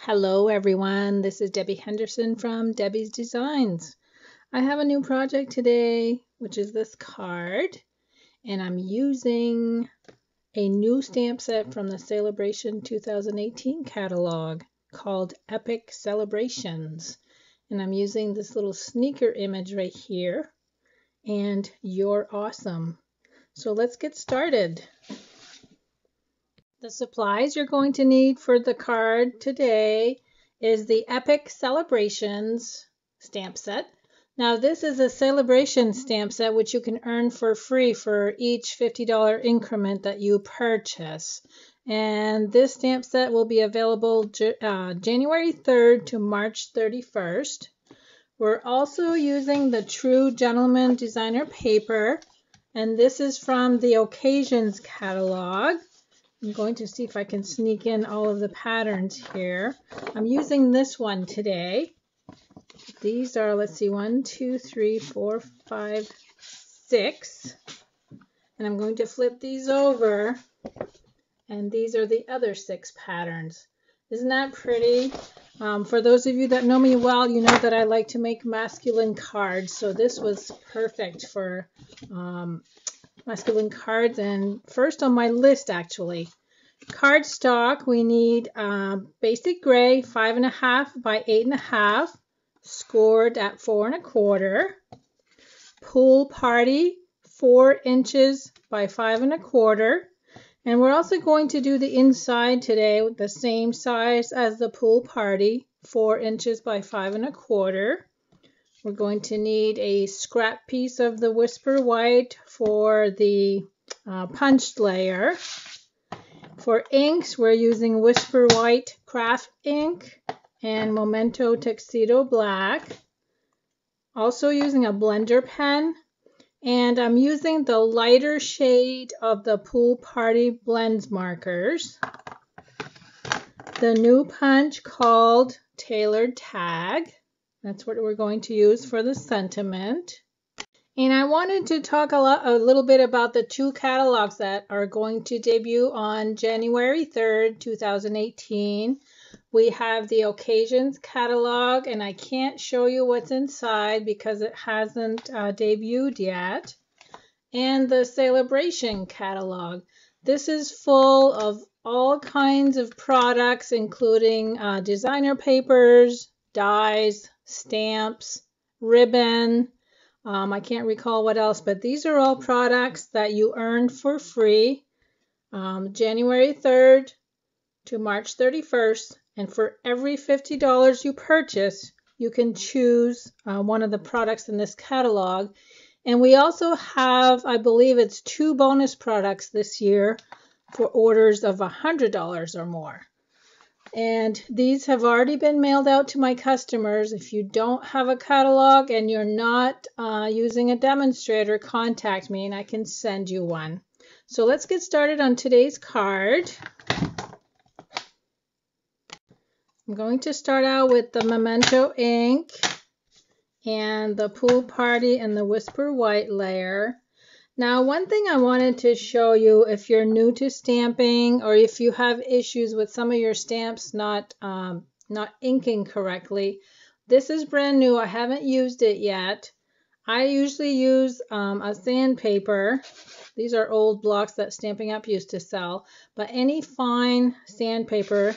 Hello everyone, this is Debbie Henderson from Debbie's Designs. I have a new project today, which is this card, and I'm using a new stamp set from the Sale-A-Bration 2018 catalog called Epic Celebrations. And I'm using this little sneaker image right here, and you're awesome. So let's get started. The supplies you're going to need for the card today is the Epic Celebrations stamp set. Now this is a Sale-A-Bration stamp set which you can earn for free for each $50 increment that you purchase. And this stamp set will be available January 3rd to March 31st. We're also using the True Gentleman Designer paper, and this is from the Occasions catalog. I'm going to see if I can sneak in all of the patterns here. I'm using this one today. These are, let's see, 1, 2, 3, 4, 5, 6. And I'm going to flip these over. And these are the other 6 patterns. Isn't that pretty? For those of you that know me well, you know that I like to make masculine cards. So this was perfect for masculine cards, and first on my list actually. Cardstock, we need basic gray 5.5 by 8.5, scored at 4 1/4. Pool Party 4 inches by 5 1/4. And we're also going to do the inside today with the same size as the Pool Party, 4 inches by 5 1/4. We're going to need a scrap piece of the Whisper White for the punched layer. For inks, we're using Whisper White Craft Ink and Memento Tuxedo Black. Also using a blender pen. And I'm using the lighter shade of the Pool Party Blends markers. The new punch called Tailored Tag. That's what we're going to use for the sentiment. And I wanted to talk a little bit about the 2 catalogs that are going to debut on January 3rd, 2018. We have the Occasions catalog, and I can't show you what's inside because it hasn't debuted yet. And the Sale-A-Bration catalog. This is full of all kinds of products, including designer papers, dies, stamps, ribbon. I can't recall what else, but these are all products that you earn for free January 3rd to March 31st. And for every $50 you purchase, you can choose one of the products in this catalog. And we also have, I believe it's 2 bonus products this year for orders of $100 or more. And these have already been mailed out to my customers. If you don't have a catalog and you're not using a demonstrator, contact me and I can send you one. So let's get started on today's card. I'm going to start out with the Memento ink and the Pool Party and the Whisper White layer. Now, one thing I wanted to show you, if you're new to stamping or if you have issues with some of your stamps not inking correctly, this is brand new. I haven't used it yet. I usually use a sandpaper. These are old blocks that Stampin' Up! Used to sell, but any fine sandpaper,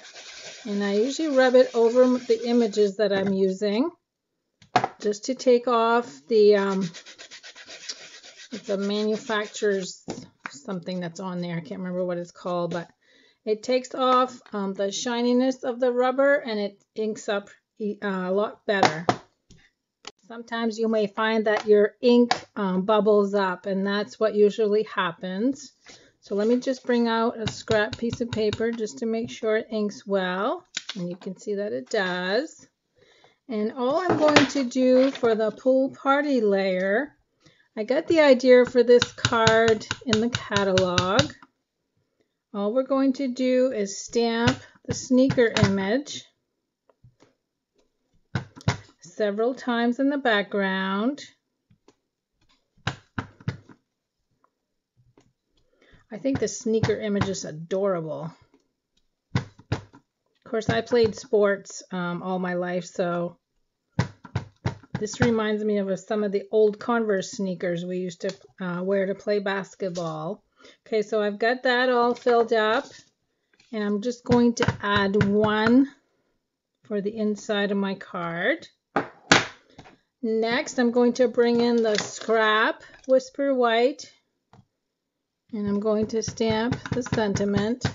and I usually rub it over the images that I'm using just to take off the manufacturer's something that's on there. I can't remember what it's called, but it takes off the shininess of the rubber and it inks up a lot better. Sometimes you may find that your ink bubbles up, and that's what usually happens. So let me just bring out a scrap piece of paper just to make sure it inks well, and you can see that it does. And all I'm going to do for the Pool Party layer, I got the idea for this card in the catalog. All we're going to do is stamp the sneaker image several times in the background. I think the sneaker image is adorable. course, I played sports all my life, so this reminds me of some of the old Converse sneakers we used to wear to play basketball. Okay, so I've got that all filled up, and I'm just going to add one for the inside of my card. Next, I'm going to bring in the scrap Whisper White, and I'm going to stamp the sentiment.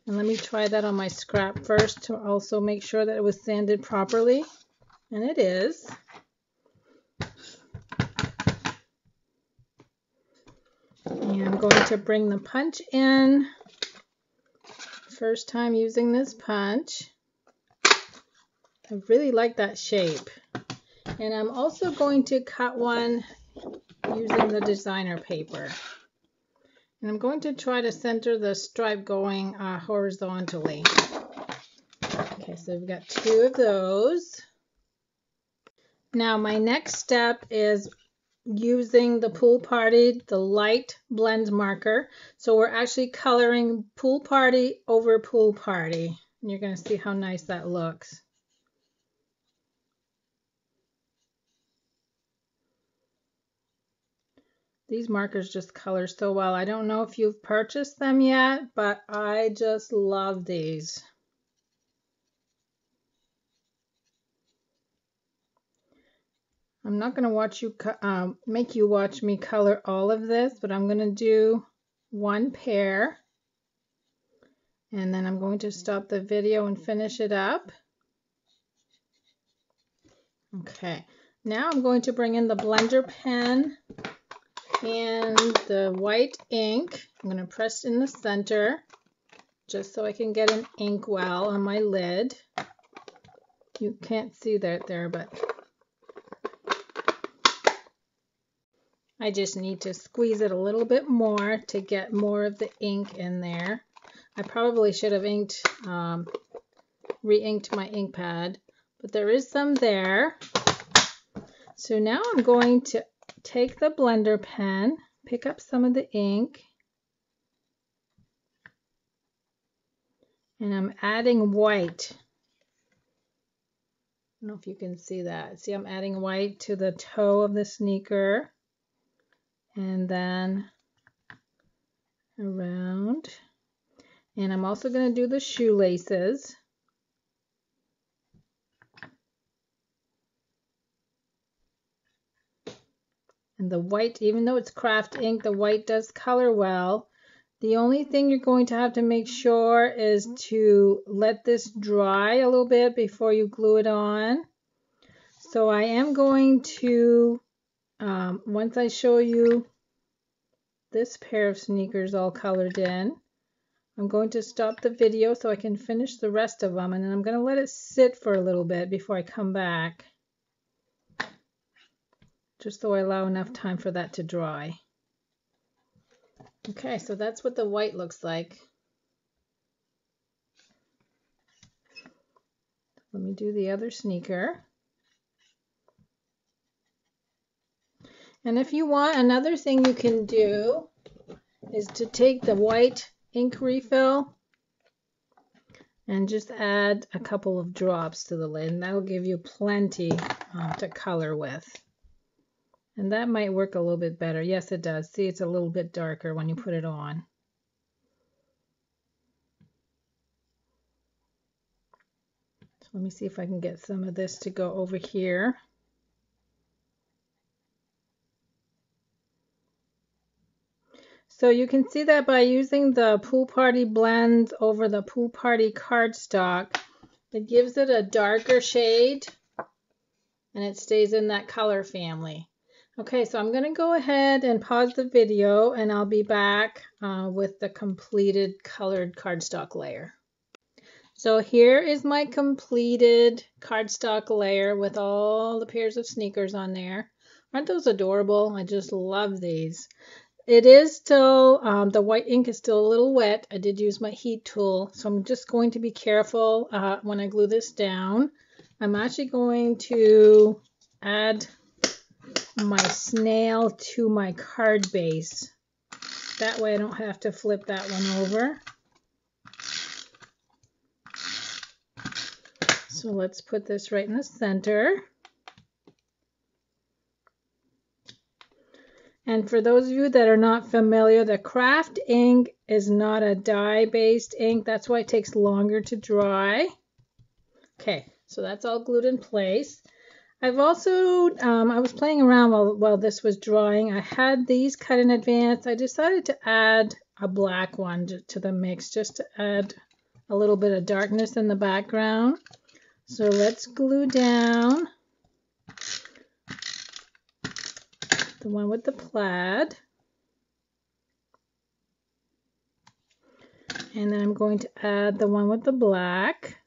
And let me try that on my scrap first to also make sure that it was sanded properly. And it is. And I'm going to bring the punch in. First time using this punch. I really like that shape. And I'm also going to cut one using the designer paper. And I'm going to try to center the stripe going horizontally. Okay, so we've got two of those. Now my next step is using the Pool Party, the light blend marker. So we're actually coloring Pool Party over Pool Party. And you're going to see how nice that looks. These markers just color so well. I don't know if you've purchased them yet, but I just love these. I'm not going to make you watch me color all of this, but I'm going to do one pair. And then I'm going to stop the video and finish it up. Okay, now I'm going to bring in the blender pen and the white ink. I'm going to press in the center just so I can get an ink well on my lid. You can't see that there, but I just need to squeeze it a little bit more to get more of the ink in there. I probably should have re-inked my ink pad, but there is some there. So now I'm going to take the blender pen, pick up some of the ink, and I'm adding white. I don't know if you can see that. See, I'm adding white to the toe of the sneaker, and then around. And I'm also going to do the shoelaces. And the white, even though it's craft ink, the white does color well. The only thing you're going to have to make sure is to let this dry a little bit before you glue it on. So I am going to, once I show you this pair of sneakers all colored in, I'm going to stop the video so I can finish the rest of them, and then I'm going to let it sit for a little bit before I come back, just so I allow enough time for that to dry. Okay, so that's what the white looks like. Let me do the other sneaker. And if you want, another thing you can do is to take the white ink refill and just add a couple of drops to the lid, and that'll give you plenty to color with. And that might work a little bit better. Yes, it does. See, it's a little bit darker when you put it on. So let me see if I can get some of this to go over here. So you can see that by using the Pool Party blends over the Pool Party cardstock, it gives it a darker shade and it stays in that color family. Okay, so I'm going to go ahead and pause the video, and I'll be back with the completed colored cardstock layer. So here is my completed cardstock layer with all the pairs of sneakers on there. Aren't those adorable? I just love these. It is still, the white ink is still a little wet. I did use my heat tool, so I'm just going to be careful when I glue this down. I'm actually going to add my snail to my card base. That way I don't have to flip that one over. So let's put this right in the center. And for those of you that are not familiar, the craft ink is not a dye-based ink. That's why it takes longer to dry. Okay, so that's all glued in place. I've also, I was playing around while this was drying. I had these cut in advance. I decided to add a black one to the mix just to add a little bit of darkness in the background. So let's glue down the one with the plaid. And then I'm going to add the one with the black,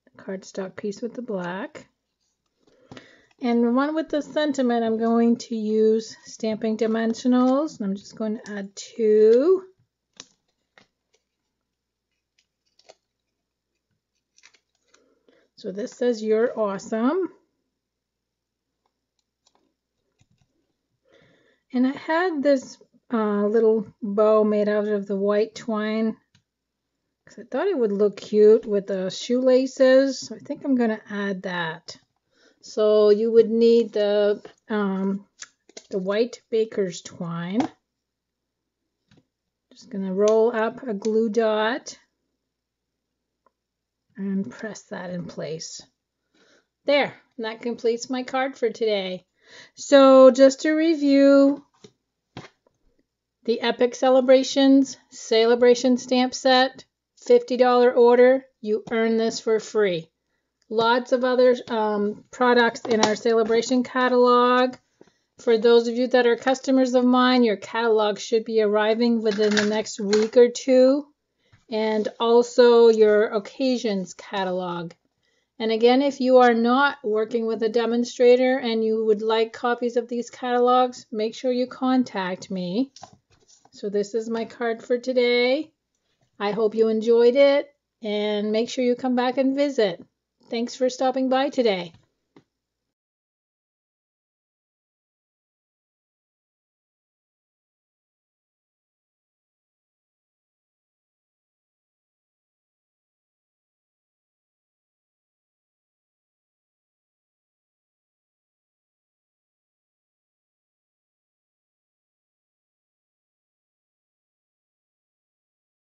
the cardstock piece with the black. And the one with the sentiment, I'm going to use Stamping Dimensionals. And I'm just going to add 2. So this says "You're awesome." And I had this little bow made out of the white twine because I thought it would look cute with the shoelaces. So I think I'm going to add that. So you would need the white baker's twine. Just going to roll up a glue dot and press that in place. There, and that completes my card for today. So just to review, the Epic Celebrations Sale-A-Bration stamp set, $50 order, you earn this for free. Lots of other products in our Sale-A-Bration catalog. For those of you that are customers of mine, your catalog should be arriving within the next week or 2. And also your occasions catalog. And again, if you are not working with a demonstrator and you would like copies of these catalogs, make sure you contact me. So this is my card for today. I hope you enjoyed it and make sure you come back and visit. Thanks for stopping by today.